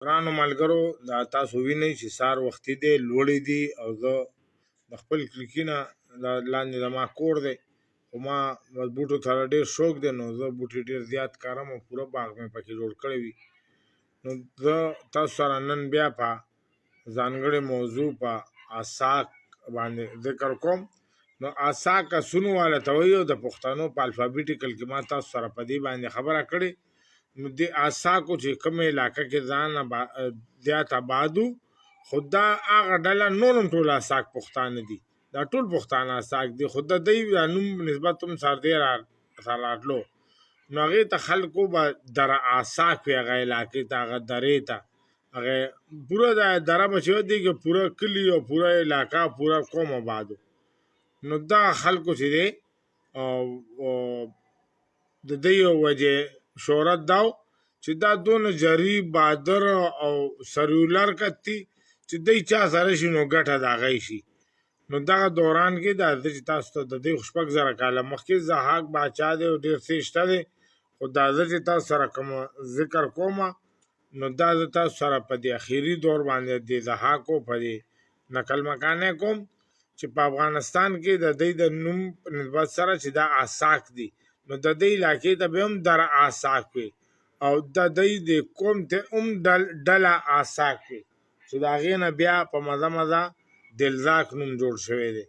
ګرانو ملګرو، دا تاسو وینئ چې سهار وختي دی، لوړې دي او زه د خپل کړکۍ نه لاندې زما کور دی، خو ما بوټو سره ډېر شوق دی، نو زه بوټي ډېر زیات کارم او پوره باغ مې پکې جوړ کړی وي. نو زه تاسو سره نن بیا په ځانګړې موضوع په اساک باندې ذکر کوم. نو اساک اسونو والا ته وایي او د پښتنو په الفابیټیکل کې ما تاسو سره په دې باندې خبره کړې. نو د اساکو چې کومه علاقه کې ځان زیات آبادو، خو دا هغه ډله نور هم ټول اساک پښتانه دي، دا ټول پښتانه اساک دي، خو د دوی نوم نسبت هم سره دی راتلو. نو هغې ته خلکو به دره اساک وي، هغه علاقې ته، هغه درې ته، هغه پوره د دره به چې ودېږي پوره کلي او پوره علاقه پوره قوم آبادو. نو دا خلکو چې دی د دې وجې شهرت داو چې دا دونه جری بادر او سریولر کتی چې دی چا سره شي نو ګټه د هغه شي. نو دغه دوران کې دا چې تاسو ته د دې شپږ زره کاله مخکې ضحاک باچا دی او ډېر څه شته دی، خو دا زه چې تاسو سره کوم ذکر کوم نو دا زه تاسو سره په دې اخري دور باندې د ضحاکو په دې نقل مکانې کوم چې په افغانستان کې د دوی د نوم نسبت سره چې دا اساک دي، نو د دې علاقې ته به هم دره اساک وي او د دوی د قوم ته هم ډله اساک وي چې د هغې نه بیا په مزه مزه دلزاک نوم جوړ شوی دی.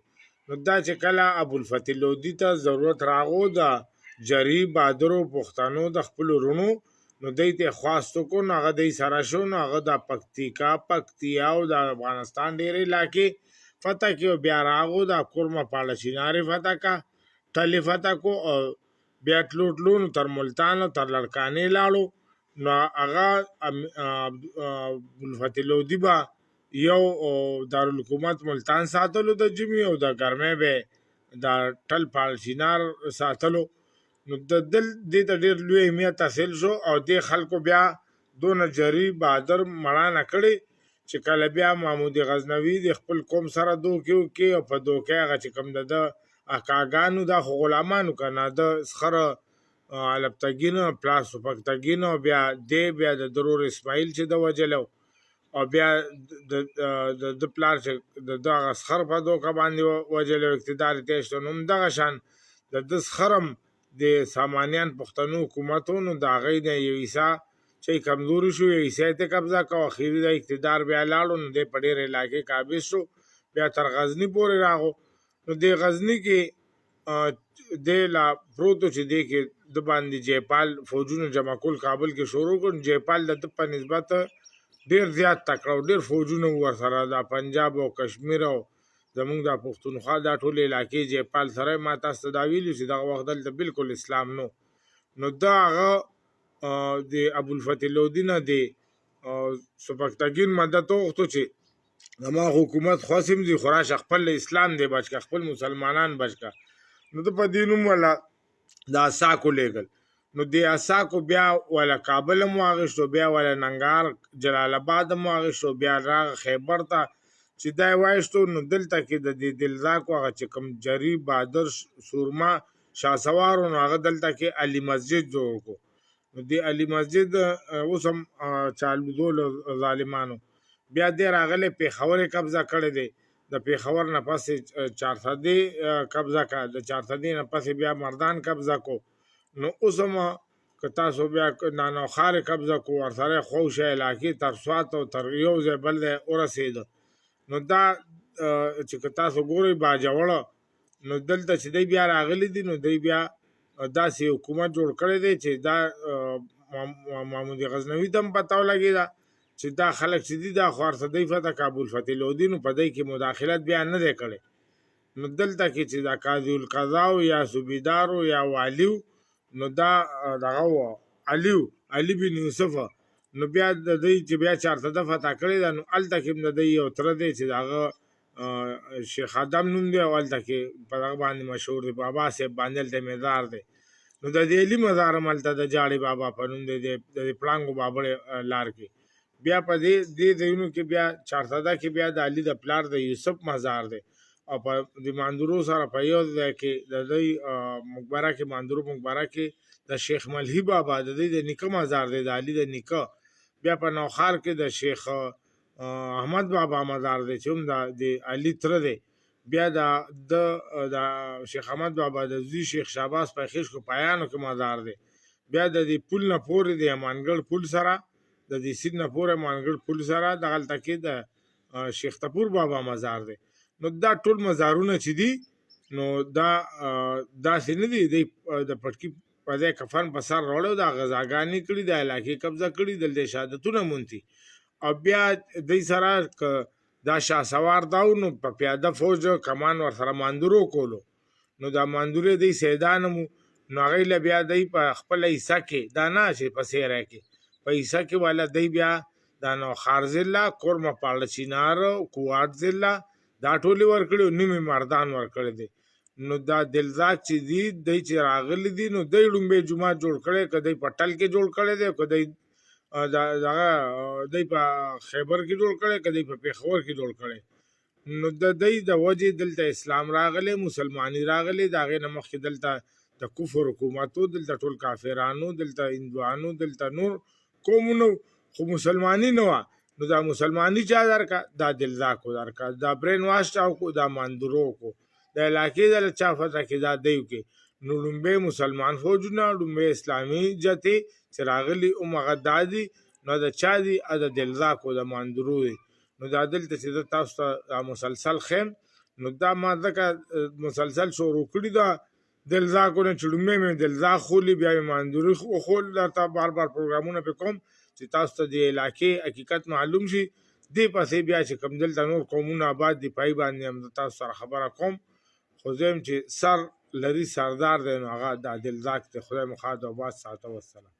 نو دا چې کله ابوالفتح لودي ته ضرورت راغو د جری بادرو پښتنو د خپلو رونو، نو دوی ته خواست وکړو، نو هغه دوی سره شو، نو هغه د پکتیا او د افغانستان ډېرې علاقې فتح کړي او بیا راغو د کورمه پاړه چینارې فتح کا ټلې فتح کو او بیا تلو تلو نو تر ملتان او تر لړکانې لاړو. نو هغه ابوالفتح لودي به یو دارالحکومت ملتان ساتلو د جمعې او د ګرمۍ به د ټل پاړ چینار ساتلو. نو د دل دې ته ډېر لوی اهمیت حاصل شو او دې خلکو بیا دونه جری بهادر مړانه کړې چې کله بیا محمود غزنوي د خپل قوم سره دوکې وکړي او په دوکې هغه چې کوم د اکاګانو دا خو غلامانو که نه، د سخره الپتګین پلاس سپکتګین او بیا د درور اسماعیل چې د وجلو او بیا د پلار چې د دغه سخر په دوکه باندې وجلو اقتدار یې تېر شو. نو همدغه شان د ده سخرم د سامانیان پښتنو حکومتونو د هغې نه یو عیسا چې کمزوري شو، یو عیسا یې قبضه کړه، اخري د اقتدار بیا لاړو، نو دی په ډېر علاقې قابض شو، بیا تر غزني پورې راغو. نو د غزني کې دی لا پروتو چې دی کې د باندې جیپال فوجونو جمع کول کابل کې شروع کړ. جیپال د ده په نسبت ډېر زیات تکړه او ډېر فوجونه ورسره د پنجاب او کشمیر او زمونږ د پښتونخوا دا ټولې علاقې جیپال سره ما تاسو ته دا ویلي چې دغه وخت دلته بالکل اسلام نو. نو دا هغه د ابوالفتح لودي نه د سپکتګین مدد وغوښتو چې زما حکومت خواسم دي خو راشه خپل اسلام دی بچ که، خپل مسلمانان بچ که. نو د په دې نوم والا د اساکو لیږل. نو د اساکو بیا والا کابل هم واخیستو، بیا والا ننګرهار جلال آباد هم واخیستو، بیا راغه خیبر ته چې دا یې وایستو. نو دلته کې د دې دلزاکو هغه چې کوم جری بهادر سورما شاسوارو، نو هغه دلته کې علي مسجد جوړ کړو. نو د علي مسجد اوس هم چالو ظالمانو بیا دې راغلی پېښور یې قبضه کړی دی، د پېښور نه پسې چارسدې قبضه کړه، د چارسدې نه پسې بیا مردان قبضه کو. نو اوس هم که تاسو بیا نانوخار یې قبضه کو، ورسره یې خوشه علاقې تر سوات او تر یو ځای بل ځای ورسېده. نو دا چې که تاسو ګورئ باجوړه، نو دلته چې دی بیا راغلی دي، نو دی بیا داسې حکومت جوړ کړی دی چې دا محمود غزنوي ته هم پته ولګېده چې دا خلک چې دي دا خو ارسدی فتح که ابوالفتح لودي، نو په دی کې مداخلت بیا نه دی کړی. نو دلته کې چې دا قاضي القضاو یا صوبیدارو یا والیو، نو دا دغه و علي بن یوسف. نو بیا د دوی چې بیا چارسده فتح کړې ده، نو هلته کې هم د دوی یو تره دی چې د هغه شیخ ادم نوم دی او هلته کې په دغه باندې مشهور دی، بابا صاحب باندې هلته مزار دی. نو د دې علي مزار هم هلته د جاړي بابا په نوم دی، د پړانګو بابړې لار کې. بیا په دې ځایونو کې بیا چارسده کې بیا د علي د پلار د یوسف مزار دی او په د ماندورو سره په یو ځای کې د دوی مقبره کې ماندورو مقبره کې د شیخ ملهي بابا د دوی د نیکه مزار دی، د علي د نیکه بیا په نوخار کې د شیخ احمد بابا مزار دی چې هم د علي تره دی. بیا د شیخ احمد بابا د زوی شیخ شهباز پیخیش کو پایانو کې مزار دی. بیا د دې پل نه پورې د امانګړ پل سره د دې سید نه پورې امانګړ پل سره دغلته کې د شیخ تپور بابا مزار دی. نو دا ټول مزارونه چې دي نو دا داسې نه دي د پټکي په ځای کفن په سر راوړی او دا غذاګانې کړي د علاقې قبضه کړي دلته شهادتونه مونتي او بیا دوی سره دا شهسوار دا و نو په پیاده فوج کمان ورسره ماندورو کولو نو دا ماندورې دوی سیدان مو نو هغوی له بیا دوی په خپله حصه کې دا نه چې په سیره کې په حصه کې والا دوی بیا دا نوخار ضلع کورمه پاړه چینار کوواټ ضلع دا ټولې ورکړي او نیمې مردان ورکړی دی. نو دا دلزاک چې دي دوی چې راغلي دي نو دوی لومبی جومات جوړ کړی که دوی په ټل کې جوړ کړی دی که دوی په خیبر کې جوړ کړی که دوی په پېښور کې جوړ کړی. نو د دوی د وجې دلته اسلام راغلی مسلماني راغلی د هغې نه مخکې دلته د کفر حکومت و دلته ټول کافرانو دلته هندوانو دلته نور قومونو خو مسلماني نه وه. نو دا مسلماني چا درکړه دا دلزاکو درکړه دا برین واش چا وکړو دا ماندورو وکړو د علاقې د چا فتح کې دا دی وکړي. نو لومبی مسلمان فوجونه لومبی اسلامي جتې چې راغلي هغه دا دي نو د چا دي د دلزاکو د ماندورو دی. نو دا دلته چې زه تاسو ته مسلسل خیم نو دا ما ځکه مسلسل شروع کړي دا دلزاکو نه چې لومبی مې دلزاک خولي بیا مې ماندوري وخول درته بار بار پروګرامونه پې کوم چې تاسو ته د علاقې حقیقت معلوم شي. دې پسې بیا چې کوم دلته نور قومونه آباد دي پای باندې هم تاسو سره خبره کوم. خو زه یم چې سر لري سردار دی نو هغه دا دلزاک دی. خدای مو ښاد او باد ساته. والسلام.